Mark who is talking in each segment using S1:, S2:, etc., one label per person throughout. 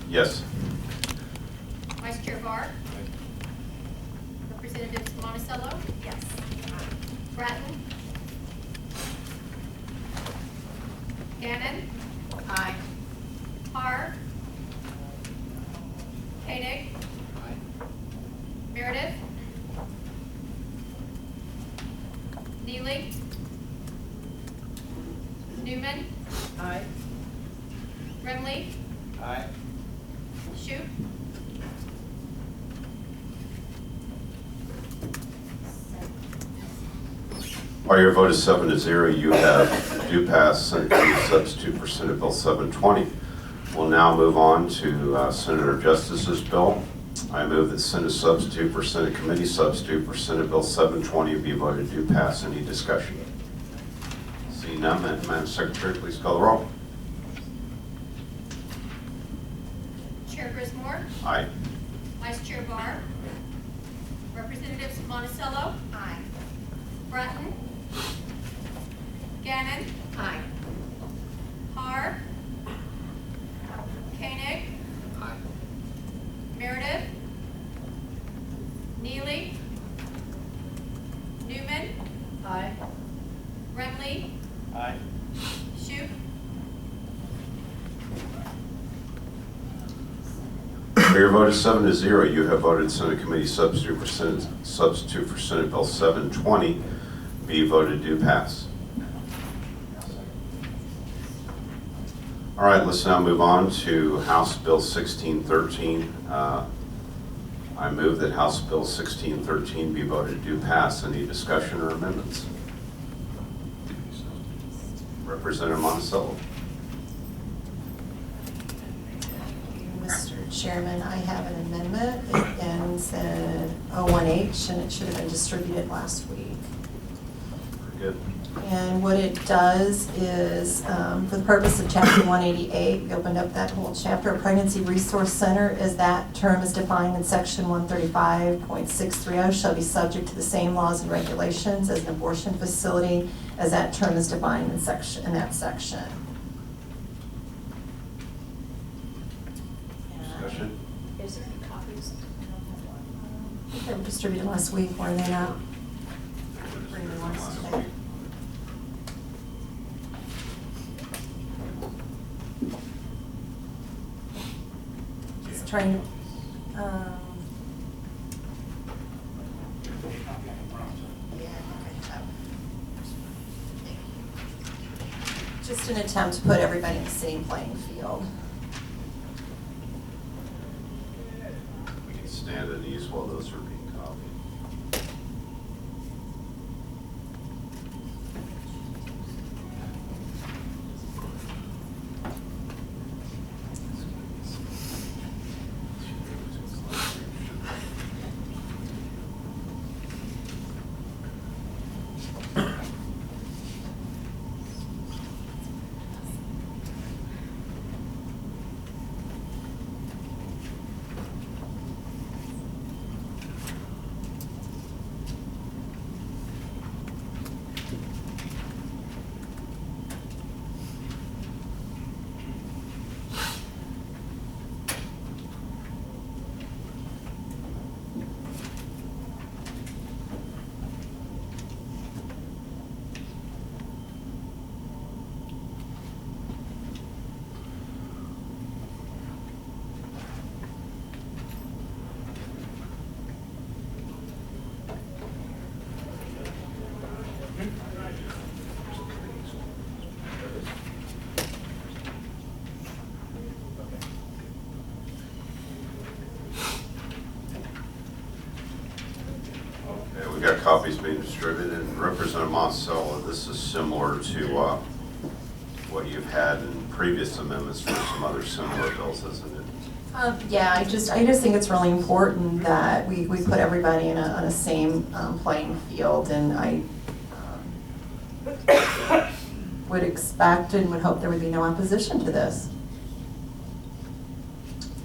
S1: Yes.
S2: Vice Chair Bahr. Representatives Monticello.
S3: Yes.
S2: Bratton. Gannon.
S3: Aye.
S2: Bahr. Koenig. Meredith. Neely. Newman.
S3: Aye.
S2: Remley.
S4: Aye.
S2: Shoup.
S1: By your vote is 7-0, you have do pass Senate Committee Substitute for Senate Bill 720. We'll now move on to Senator Justice's bill. I move that Senate Substitute for Senate Committee Substitute for Senate Bill 720 be voted do pass. Any discussion? Seeing none, Madam Secretary, please call the roll.
S2: Chair Grisamore.
S1: Aye.
S2: Vice Chair Bahr. Representatives Monticello.
S3: Aye.
S2: Bratton. Gannon.
S3: Aye.
S2: Bahr. Koenig.
S4: Aye.
S2: Meredith. Neely. Newman.
S3: Aye.
S2: Remley.
S4: Aye.
S2: Shoup.
S1: By your vote is 7-0, you have voted Senate Committee Substitute for Senate Bill 720 be voted do pass. All right, let's now move on to House Bill 1613. I move that House Bill 1613 be voted do pass. Any discussion or amendments? Representative Monticello.
S5: Mr. Chairman, I have an amendment. It ends in 01H, and it should have been distributed last week.
S1: Very good.
S5: And what it does is, for the purpose of Chapter 188, we opened up that whole chapter. A pregnancy resource center, as that term is defined in Section 135.630, shall be subject to the same laws and regulations as an abortion facility, as that term is defined in that section.
S1: Discussion?
S3: Is there any copies? I don't have one.
S5: I think they were distributed last week, were they not? Bring the ones today. Just trying to, yeah, I have. Thank you. Just an attempt to put everybody in the same playing field.
S1: We can stand at ease while those are being copied. Okay, we got copies being distributed, and Representative Monticello, this is similar to what you've had in previous amendments for some other similar bills, isn't it?
S5: Yeah, I just think it's really important that we put everybody in on a same playing field, and I would expect and would hope there would be no opposition to this.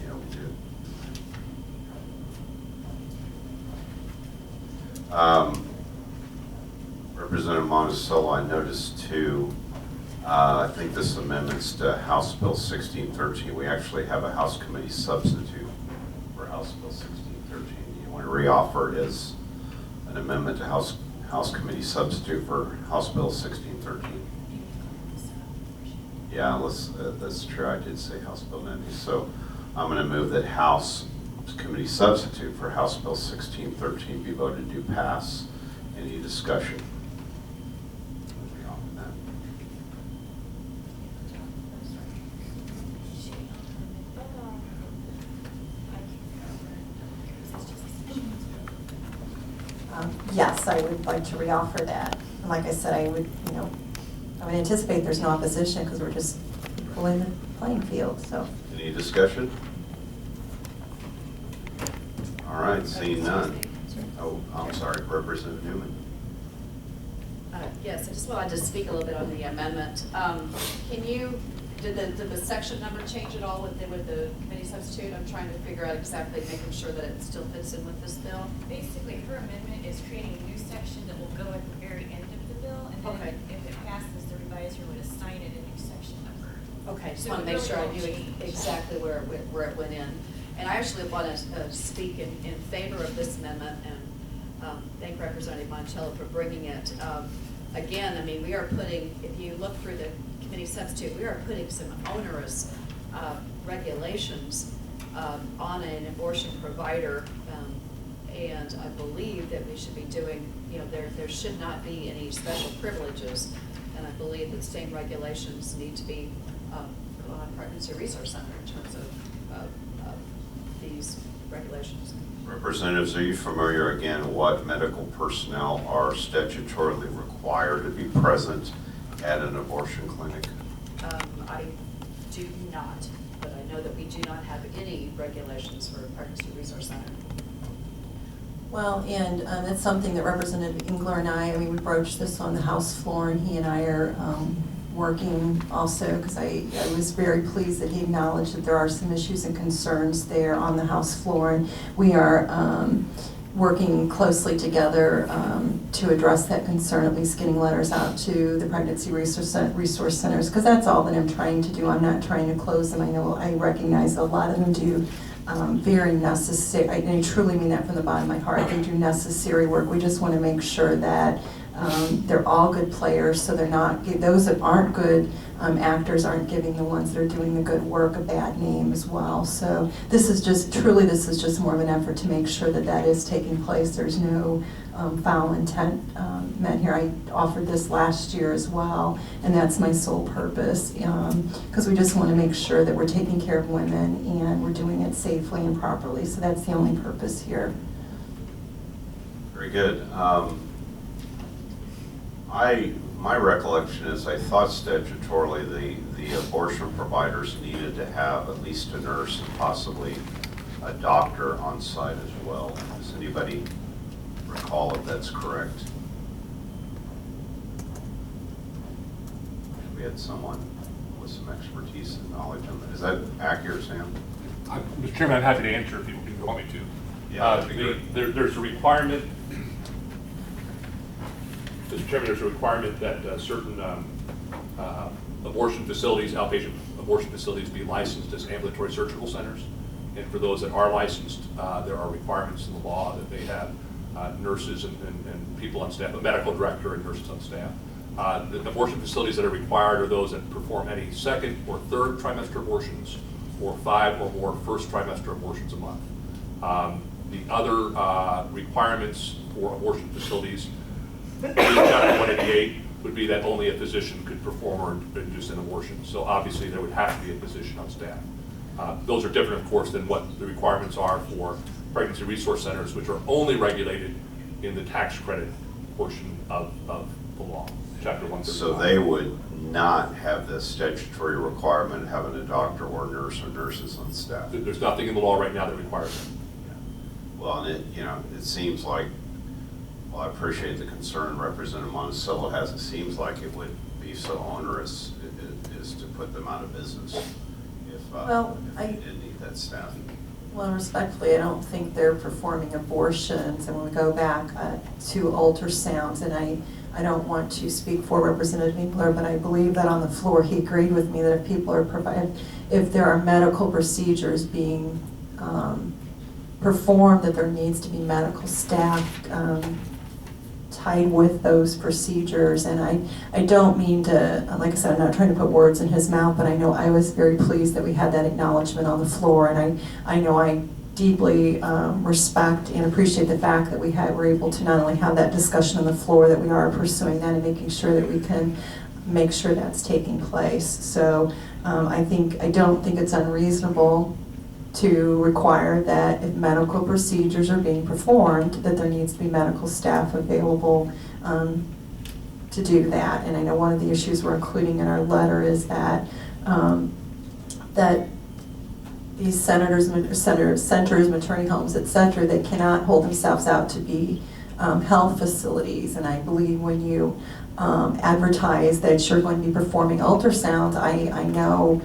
S1: Yeah, we do. Representative Monticello, I noticed too, I think this amendments to House Bill 1613. We actually have a House Committee substitute for House Bill 1613. Do you want to reoffer it as an amendment to House Committee substitute for House Bill 1613? Yeah, that's true. I did say House Bill 90. So I'm going to move that House Committee substitute for House Bill 1613 be voted to pass. Any discussion?
S5: Yes, I would like to reoffer that. And like I said, I would anticipate there's no opposition because we're just pulling the playing field, so.
S1: Any discussion? All right, seeing none. Oh, I'm sorry, Representative Newman.
S4: Yes, I just wanted to speak a little bit on the amendment. Did the section number change at all with the committee substitute? I'm trying to figure out exactly, making sure that it still fits in with this bill.
S3: Basically, her amendment is creating a new section that will go at the very end of the bill, and then
S4: Okay.
S3: if it passes, the revisor would assign it a new section number.
S4: Okay, just
S3: So
S4: want to
S3: it
S4: make
S3: really
S4: sure I
S3: won't
S4: knew
S3: change.
S4: exactly where it went in. And I actually want to speak in favor of this amendment and thank Representative Montello for bringing it. Again, I mean, we are putting, if you look through the committee substitute, we are putting some onerous regulations on an abortion provider. And I believe that we should be doing, there should not be any special privileges. And I believe that same regulations need to be on Pregnancy Resource Center in terms of these regulations.
S1: Representatives, are you familiar again what medical personnel are statutorily required to be present at an abortion clinic?
S4: I do not, but I know that we do not have any regulations for Pregnancy Resource Center.
S5: Well, and that's something that Representative Engler and I mean, we broached this on the House floor, and he and I are working also, because I was very pleased that he acknowledged that there are some issues and concerns there on the House floor, and we are working closely together to address that concern, at least getting letters out to the pregnancy resource centers, because that's all that I'm trying to do. I'm not trying to close them. I recognize a lot of them do very necessary, I truly mean that from the bottom of my heart, they do necessary work. We just want to make sure that they're all good players, so they're not, those that aren't good actors aren't giving the ones that are doing the good work a bad name as well. So this is just more of an effort to make sure that that is taking place. There's no foul intent meant here. I offered this last year as well, and that's my sole purpose, because we just want to make sure that we're taking care of women and we're doing it safely and properly. So that's the only purpose here.
S1: Very good. My recollection is I thought statutorily the abortion providers needed to have at least a nurse and possibly a doctor on site as well. Does anybody recall if that's correct? We had someone with some expertise and knowledge on that. Is that accurate, Sam?
S6: Mr. Chairman, I'm happy to answer if you want me to.
S1: Yeah, that'd be great.
S6: There's a requirement, Mr. Chairman, there's a requirement that certain abortion facilities, outpatient abortion facilities, be licensed as ambulatory surgical centers. And for those that are licensed, there are requirements in the law that they have nurses and people on staff, a medical director and nurses on staff. The abortion facilities that are required are those that perform any second or third trimester abortions or 5 or more first trimester abortions a month. The other requirements for abortion facilities, Chapter 188, would be that only a physician could perform or induce an abortion. So obviously there would have to be a physician on staff. Those are different, of course, than what the requirements are for pregnancy resource centers, which are only regulated in the tax credit portion of the law, Chapter 135.
S1: So they would not have the statutory requirement of having a doctor or nurse or nurses on staff?
S6: There's nothing in the law right now that requires it.
S1: Well, and it seems like, well, I appreciate the concern Representative Monticello has. It seems like it would be so onerous is to put them out of business if they did need that staff.
S5: Well, respectfully, I don't think they're performing abortions. And when we go back to ultrasounds, and I don't want to speak for Representative Engler, but I believe that on the floor he agreed with me that if people are if there are medical procedures being performed, that there needs to be medical staff tied with those procedures. And I don't mean to, like I said, I'm not trying to put words in his mouth, but I know I was very pleased that we had that acknowledgement on the floor, and I know I deeply respect and appreciate the fact that we're able to not only have that discussion on the floor, that we are pursuing that and making sure that we can make sure that's taking place. So I don't think it's unreasonable to require that if medical procedures are being performed, that there needs to be medical staff available to do that. And I know one of the issues we're including in our letter is that that these centers, maternity homes, et cetera, they cannot hold themselves out to be health facilities. And I believe when you advertise that you're going to be performing ultrasounds, I know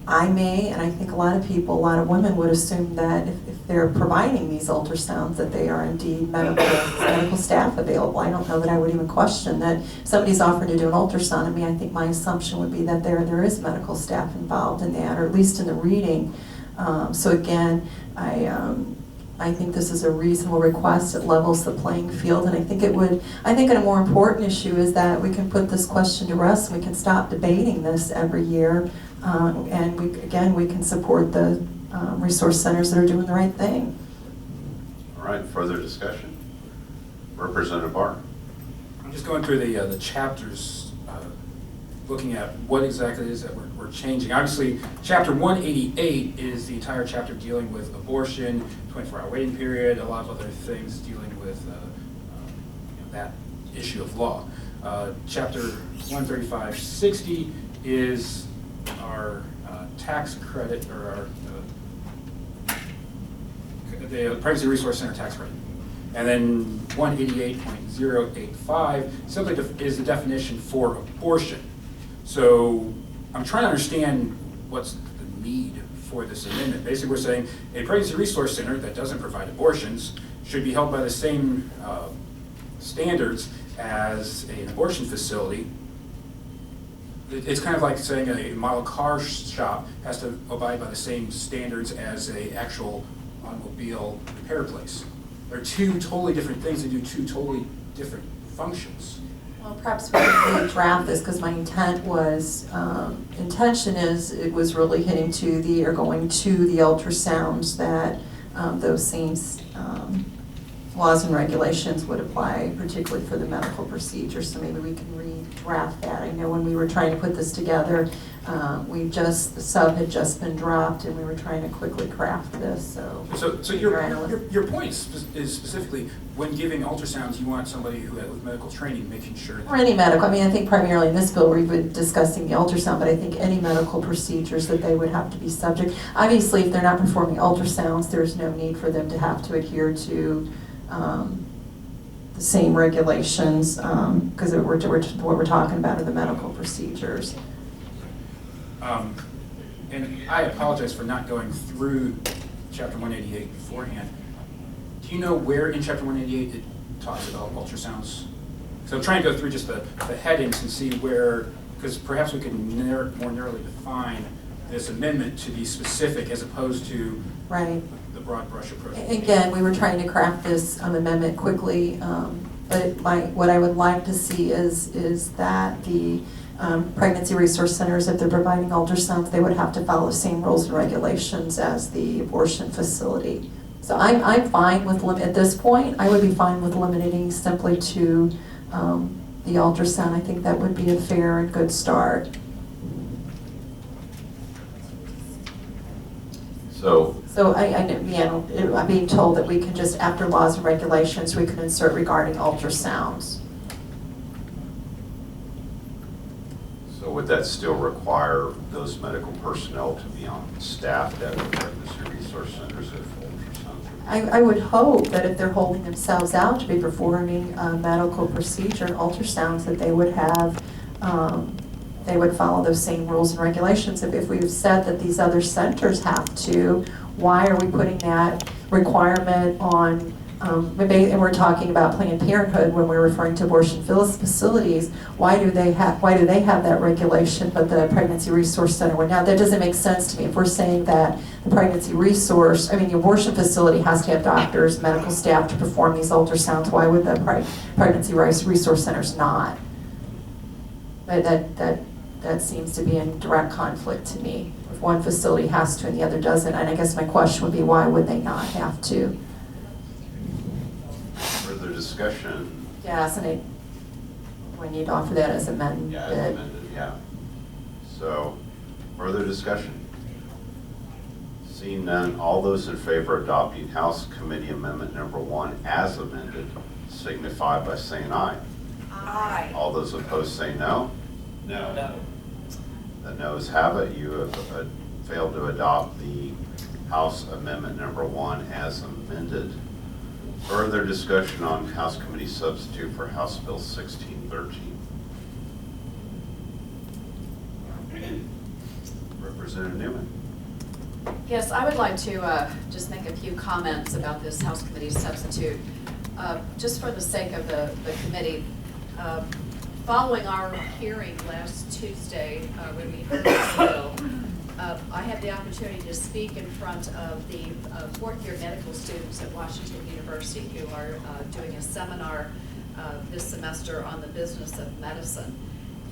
S5: I may, and I think a lot of people, a lot of women would assume that if they're providing these ultrasounds, that they are indeed medical staff available. I don't know that I would even question that somebody's offering to do an ultrasound. I mean, I think my assumption would be that there is medical staff involved in that, or at least in the reading. So again, I think this is a reasonable request. It levels the playing field, and I think a more important issue is that we can put this question to rest, and we can stop debating this every year, and we can support the resource centers that are doing the right thing.
S1: All right, further discussion? Representative Bahr.
S7: I'm just going through the chapters, looking at what exactly it is that we're changing. Obviously, chapter 188 is the entire chapter dealing with abortion, 24-hour waiting period, a lot of other things dealing with that issue of law. Chapter 13560 is our tax credit, or the Pregnancy Resource Center tax credit. And then 188.085 simply is the definition for abortion. So I'm trying to understand what's the need for this amendment. Basically, we're saying a pregnancy resource center that doesn't provide abortions should be held by the same standards as an abortion facility. It's kind of like saying a model car shop has to abide by the same standards as an actual automobile repair place. They're two totally different things that do two totally different functions.
S5: Well, perhaps we can redraft this, because my intention is it was really hitting to going to the ultrasounds that those same laws and regulations would apply, particularly for the medical procedures. So maybe we can redraft that. I know when we were trying to put this together, the sub had just been dropped, and we were trying to quickly craft this. So
S7: your point is specifically when giving ultrasounds, you want somebody who with medical training making sure that,
S5: or any medical. I mean, I think primarily in this bill we've been discussing the ultrasound, but I think any medical procedures that they would have to be subject. Obviously, if they're not performing ultrasounds, there's no need for them to have to adhere to the same regulations, because what we're talking about are the medical procedures.
S7: and I apologize for not going through chapter 188 beforehand. Do you know where in chapter 188 it talks about ultrasounds? So I'm trying to go through just the headings and see where, because perhaps we can more narrowly define this amendment to be specific as opposed to
S5: Right.
S7: the broad brush approach.
S5: Again, we were trying to craft this amendment quickly, but what I would like to see is that the pregnancy resource centers, if they're providing ultrasounds, they would have to follow the same rules and regulations as the abortion facility. So I'm fine with, at this point, I would be fine with limiting simply to the ultrasound. I think that would be a fair and good start. So I'm being told that we can just, after laws and regulations, we can insert regarding ultrasounds.
S1: So would that still require those medical personnel to be on staff at the pregnancy resource centers if ultrasounds?
S5: I would hope that if they're holding themselves out to be performing a medical procedure, ultrasounds, that they would have, they would follow those same rules and regulations. If we've said that these other centers have to, why are we putting that requirement on and we're talking about Planned Parenthood when we're referring to abortion facilities. Why do they have that regulation, but the Pregnancy Resource Center would? Now, that doesn't make sense to me. If we're saying that the Pregnancy Resource, the abortion facility has to have doctors, medical staff to perform these ultrasounds, why would the Pregnancy Resource Centers not? That seems to be in direct conflict to me. If one facility has to and the other doesn't, and I guess my question would be, why would they not have to?
S1: Further discussion?
S5: Yes, and we need to offer that as amended.
S1: Yeah, as amended, yeah. So, further discussion? Seeing none, all those in favor of adopting House Committee Amendment Number 1 as amended signify by saying aye.
S3: Aye.
S1: All those opposed say no.
S6: No.
S1: The noes have it. You have failed to adopt the House Amendment Number 1 as amended. Further discussion on House Committee substitute for House Bill 1613. Representative Newman.
S4: Yes, I would like to just make a few comments about this House Committee substitute. Just for the sake of the committee, following our hearing last Tuesday when we heard this bill, I had the opportunity to speak in front of the fourth-year medical students at Washington University who are doing a seminar this semester on the business of medicine.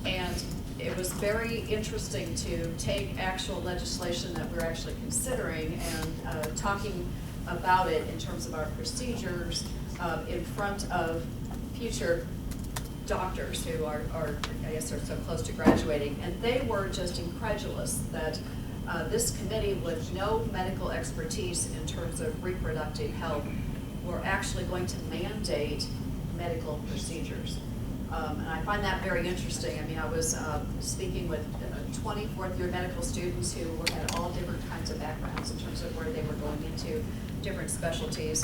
S4: And it was very interesting to take actual legislation that we're actually considering and talking about it in terms of our procedures in front of future doctors who are, I guess, are so close to graduating. And they were just incredulous that this committee with no medical expertise in terms of reproductive health were actually going to mandate medical procedures. And I find that very interesting. I mean, I was speaking with 20 fourth-year medical students who had all different kinds of backgrounds in terms of where they were going into different specialties.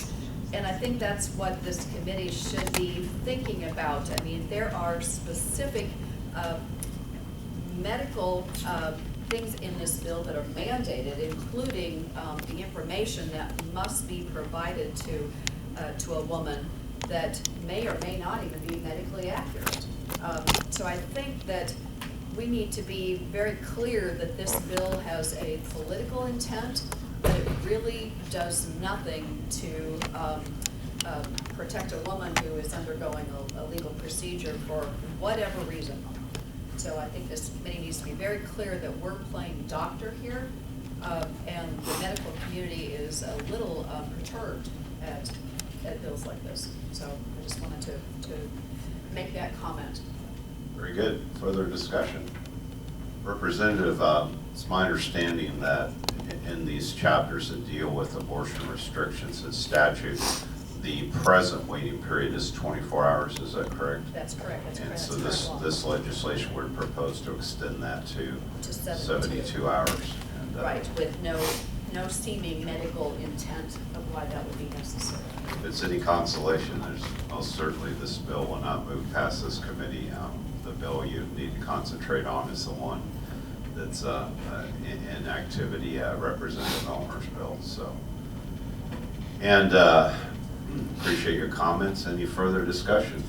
S4: And I think that's what this committee should be thinking about. I mean, there are specific medical things in this bill that are mandated, including the information that must be provided to a woman that may or may not even be medically accurate. So I think that we need to be very clear that this bill has a political intent, but it really does nothing to protect a woman who is undergoing a legal procedure for whatever reason. So I think this committee needs to be very clear that we're playing doctor here, and the medical community is a little perturbed at bills like this. So I just wanted to make that comment.
S1: Very good. Further discussion? Representative, it's my understanding that in these chapters that deal with abortion restrictions and statutes, the present waiting period is 24 hours. Is that correct?
S4: That's correct. That's
S1: And
S4: correct.
S1: so
S4: That's current law.
S1: this legislation would propose to extend that to
S4: 72.
S1: 72 hours. And,
S4: Right, with no seeming medical intent of why that would be necessary.
S1: if it's any consolation, there's most certainly this bill will not move past this committee. The bill you need to concentrate on is the one that's in activity, Representative Elmer's bill. So, and appreciate your comments. Any further discussion?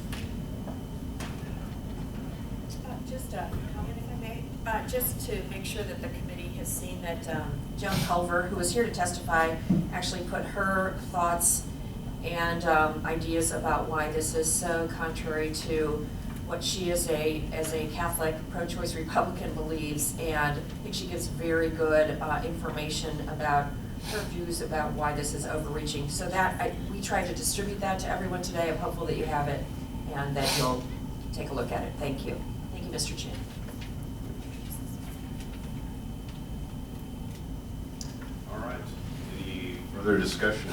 S8: Just a comment, if I may, just to make sure that the committee has seen that Joan Culver, who was here to testify, actually put her thoughts and ideas about why this is so contrary to what she as a Catholic pro-choice Republican believes, and I think she gives very good information about her views about why this is overreaching. So that we tried to distribute that to everyone today. I'm hopeful that you have it and that you'll take a look at it. Thank you. Thank you, Mr. Chin.
S1: All right. Any further discussion?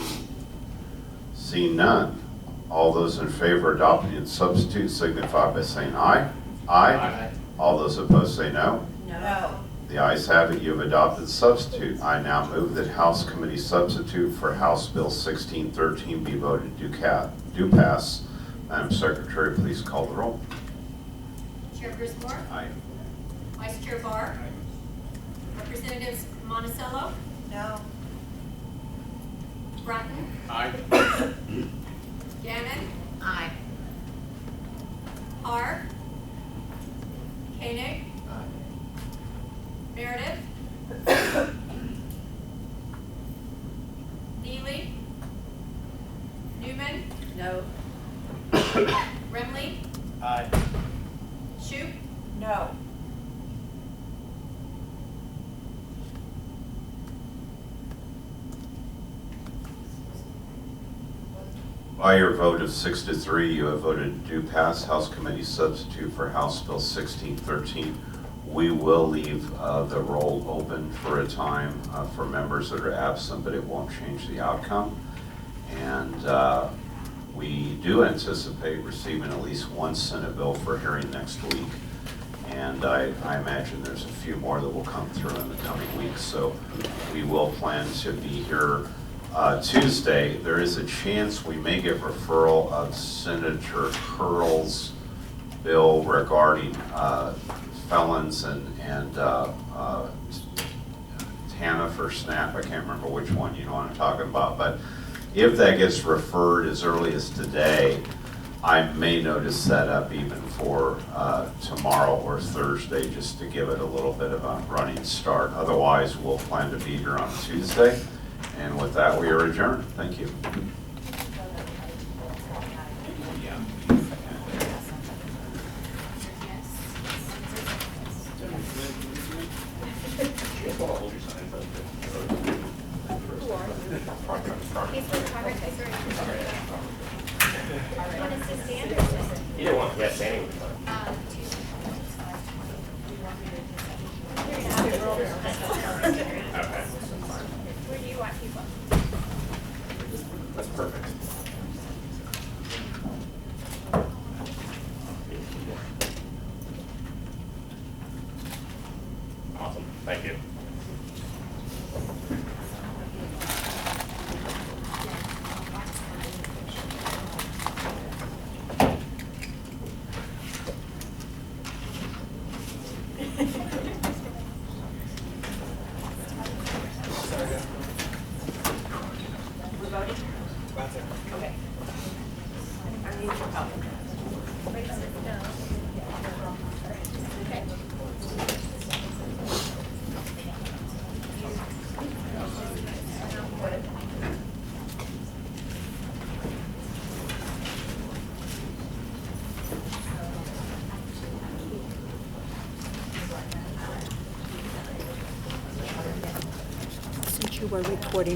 S1: Seeing none, all those in favor of adopting its substitute signify by saying aye. Aye. All those opposed say no.
S8: No.
S1: The ayes have it. You have adopted the substitute. I now move that House Committee substitute for House Bill 1613 be voted do pass. Madam Secretary, please call the roll.
S2: Chair Grisamore?
S1: Aye.
S2: Vice Chair Bahr? Representatives Monticello?
S3: No.
S2: Bratton?
S6: Aye.
S2: Gammon,
S3: Aye.
S2: Bahr, Koenig, Meredith, Neely, Newman,
S4: No.
S2: Remley,
S9: Aye.
S2: Shoup,
S8: No.
S1: By your vote of 6-3, you have voted to pass House Committee substitute for House Bill 1613. We will leave the roll open for a time for members that are absent, but it won't change the outcome. And we do anticipate receiving at least one Senate bill for hearing next week. And I imagine there's a few more that will come through in the coming weeks. So we will plan to be here Tuesday. There is a chance we may get referral of Senator Curl's bill regarding felons and TANF or SNAP. I can't remember which one, you know what I'm talking about. But if that gets referred as early as today, I may notice that up even for tomorrow or Thursday, just to give it a little bit of a running start. Otherwise, we'll plan to be here on Tuesday. And with that, we are adjourned. Thank you.
S9: Either one. Yes, standing. Okay.
S3: Where do you want people?
S9: That's perfect. Awesome. Thank you.
S8: We're voting? Okay. I need your help.
S10: Since you were recording